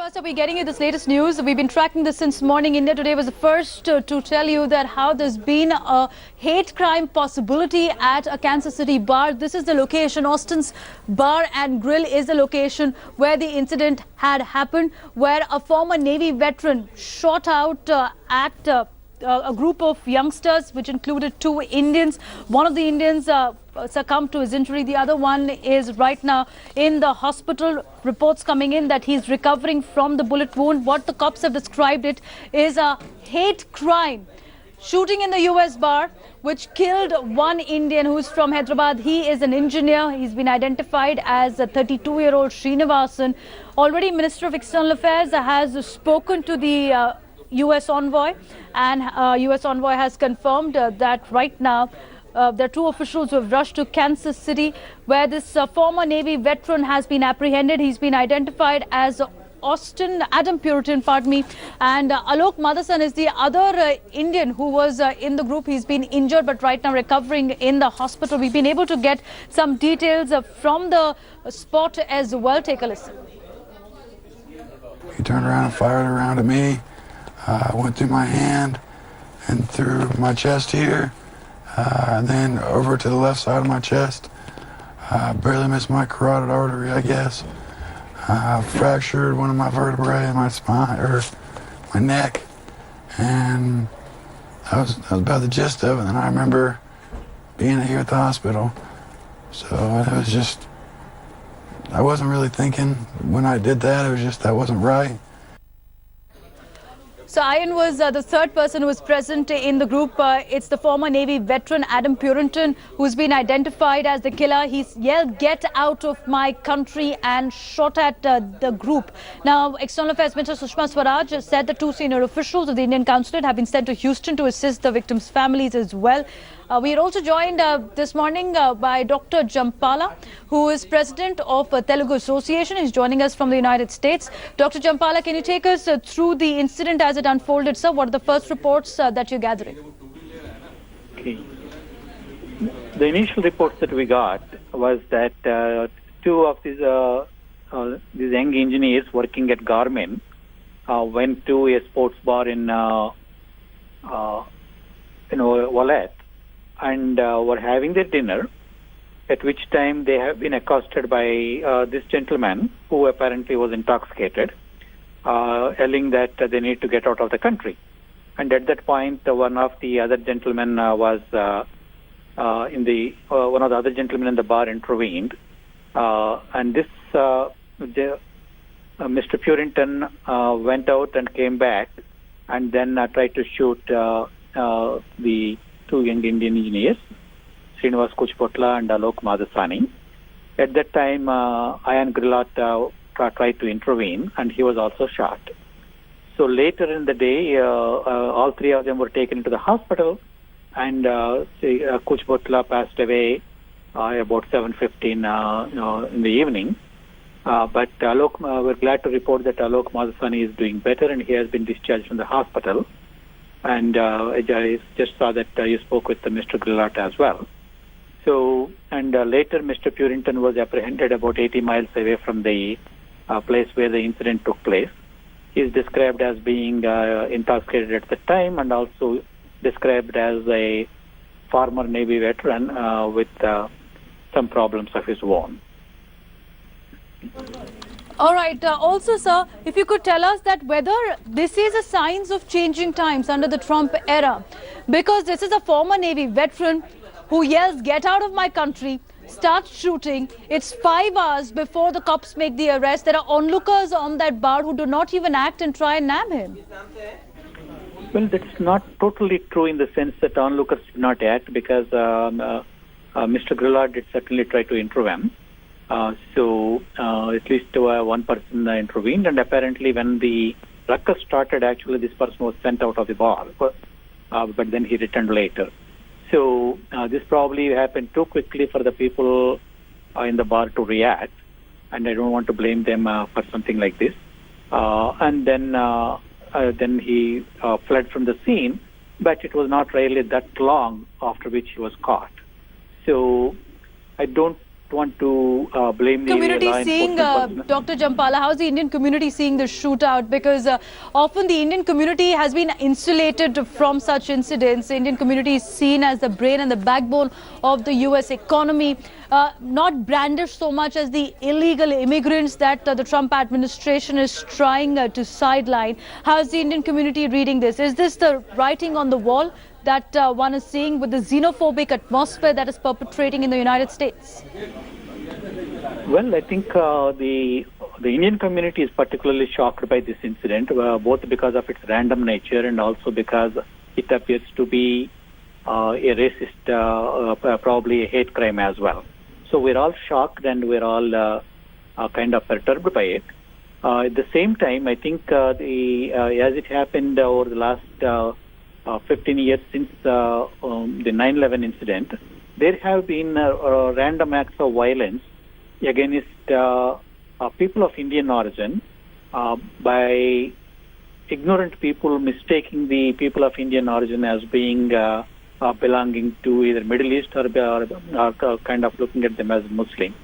First up, we're getting you this latest news. We've been tracking this since morning. India Today was the first to tell you that how there's been a hate crime possibility at a Kansas City bar. This is the location. Austin's Bar and Grill is the location where the incident had happened, where a former Navy veteran shot out at a group of youngsters, which included 2 Indians. One of the Indians succumbed to his injury. The other one is right now in the hospital. Reports coming in that he's recovering from the bullet wound. What the cops have described it is a hate crime. Shooting in the US bar, which killed one Indian who's from Hyderabad. He is an engineer. He's been identified as a 32-year-old Srinivasan. Already, Minister of External Affairs has spoken to the US envoy, and US envoy has confirmed that right now there are 2 officials who have rushed to Kansas City, where this former Navy veteran has been apprehended. He's been identified as Adam Puritan, and Alok Madhasan is the other Indian who was in the group. He's been injured, but right now recovering in the hospital. We've been able to get some details from the spot as well. Take a listen. He turned around and fired around at me. Went through my hand and through my chest here, and then over to the left side of my chest. Barely missed my carotid artery, I guess. Fractured one of my vertebrae in my spine, or my neck, and that was about the gist of it. And I remember being here at the hospital, so it was just, I wasn't really thinking when I did that. It was just, that wasn't right. So Ian was the third person who was present in the group. It's the former Navy veteran Adam Puritan who's been identified as the killer. He's yelled, "Get out of my country," and shot at the group. Now, External Affairs Minister Sushma Swaraj said the 2 senior officials of the Indian consulate have been sent to Houston to assist the victims' families as well. We are also joined this morning by Dr. Jampala, who is president of Telugu Association. He's joining us from the United States. Dr. Jampala, can you take us through the incident as it unfolded, sir? What are the first reports that you're gathering? Okay. The initial reports that we got was that 2 of these young engineers working at Garmin went to a sports bar in Wallet, and were having their dinner, at which time they have been accosted by this gentleman who apparently was intoxicated, yelling that they need to get out of the country. And at that point, one of the other gentlemen one of the other gentlemen in the bar intervened, and this Mr. Puritan went out and came back, and then tried to shoot the 2 young Indian engineers, Srinivas Kuchpotla and Alok Madhasani. At that time, Ian Grillat tried to intervene, and he was also shot. So later in the day, all 3 of them were taken into the hospital, and Kuchpotla passed away about 7:15 in the evening. But Alok, we're glad to report that Alok Madhasani is doing better, and he has been discharged from the hospital. And I just saw that you spoke with Mr. Grillat as well. So, and later Mr. Puritan was apprehended about 80 miles away from the place where the incident took place. He is described as being intoxicated at the time, and also described as a former Navy veteran with some problems of his own. All right. Also, sir, if you could tell us that whether this is a signs of changing times under the Trump era, because this is a former Navy veteran who yells, "Get out of my country," starts shooting. It's 5 hours before the cops make the arrest. There are onlookers on that bar who do not even act and try and nab him. Well, that's not totally true in the sense that onlookers did not act, because Mr. Grillat did certainly try to intervene. So at least one person intervened, and apparently when the ruckus started, actually this person was sent out of the bar, but then he returned later. So this probably happened too quickly for the people in the bar to react, and I don't want to blame them for something like this. And then he fled from the scene, but it was not really that long after which he was caught. So I don't want to blame the Community law seeing, enforcement personnel. Dr. Jampala, how's the Indian community seeing the shootout? Because often the Indian community has been insulated from such incidents. The Indian community is seen as the brain and the backbone of the US economy, not brandished so much as the illegal immigrants that the Trump administration is trying to sideline. How's the Indian community reading this? Is this the writing on the wall that one is seeing with the xenophobic atmosphere that is perpetrating in the United States? Well, I think the Indian community is particularly shocked by this incident, both because of its random nature and also because it appears to be a racist, probably a hate crime as well. So we're all shocked and we're all kind of perturbed by it. At the same time, I think as it happened over the last 15 years since the 9/11 incident, there have been random acts of violence against people of Indian origin by ignorant people mistaking the people of Indian origin as being belonging to either Middle East or kind of looking at them as Muslim.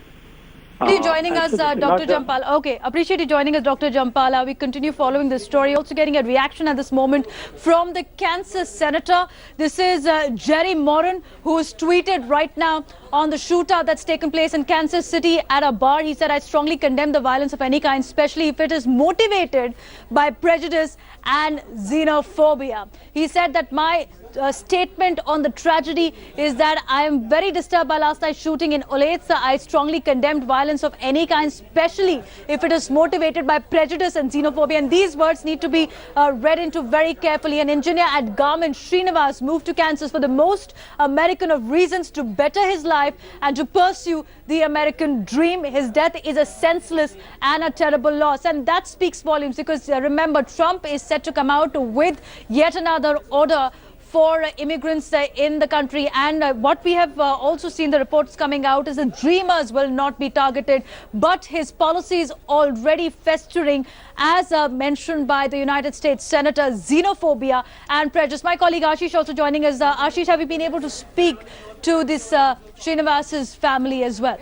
Are you joining us, Dr. Jampala? Okay, appreciate you joining us, Dr. Jampala. We continue following this story. Also getting a reaction at this moment from the Kansas senator. This is Jerry Moran, who is tweeted right now on the shootout that's taken place in Kansas City at a bar. He said, I strongly condemn the violence of any kind, especially if it is motivated by prejudice and xenophobia. He said that my statement on the tragedy is that I am very disturbed by last night's shooting in Olathe. I strongly condemned violence of any kind, especially if it is motivated by prejudice and xenophobia. And these words need to be read into very carefully. An engineer at Garmin, Srinivas, moved to Kansas for the most American of reasons to better his life and to pursue the American dream. His death is a senseless and a terrible loss. And that speaks volumes because remember, Trump is set to come out with yet another order for immigrants in the country. And what we have also seen the reports coming out is that dreamers will not be targeted, but his policies already festering, as mentioned by the United States Senator, xenophobia and prejudice. My colleague Ashish also joining us. Ashish, have you been able to speak to this Srinivas's family as well?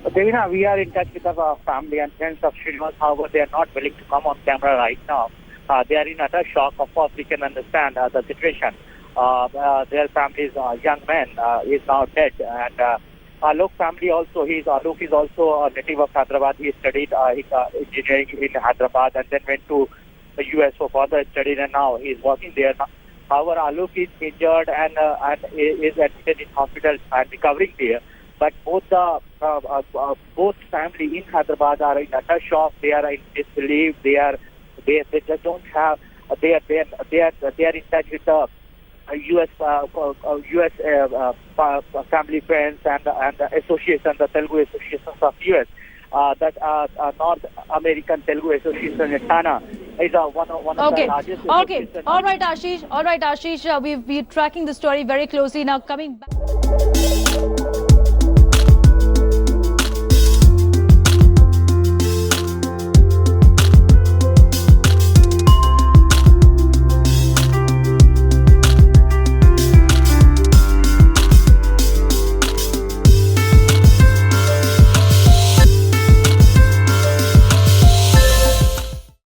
Devina, we are in touch with our family and friends of Srinivas. However, they are not willing to come on camera right now. They are in utter shock. Of course, we can understand the situation. Their family's young man is now dead. And Alok family also, Alok is also a native of Hyderabad. He studied engineering in Hyderabad and then went to the US for further studies, and now he is working there. However, Alok is injured and is admitted in hospital and recovering there. But both family in Hyderabad are in utter shock. They are in disbelief. They just don't have. They are in touch with the U.S. family friends and the association, the Telugu associations of U.S. That North American Telugu Association in Thana is one of the largest. Okay. All right, Ashish. We're tracking the story very closely now. Coming back.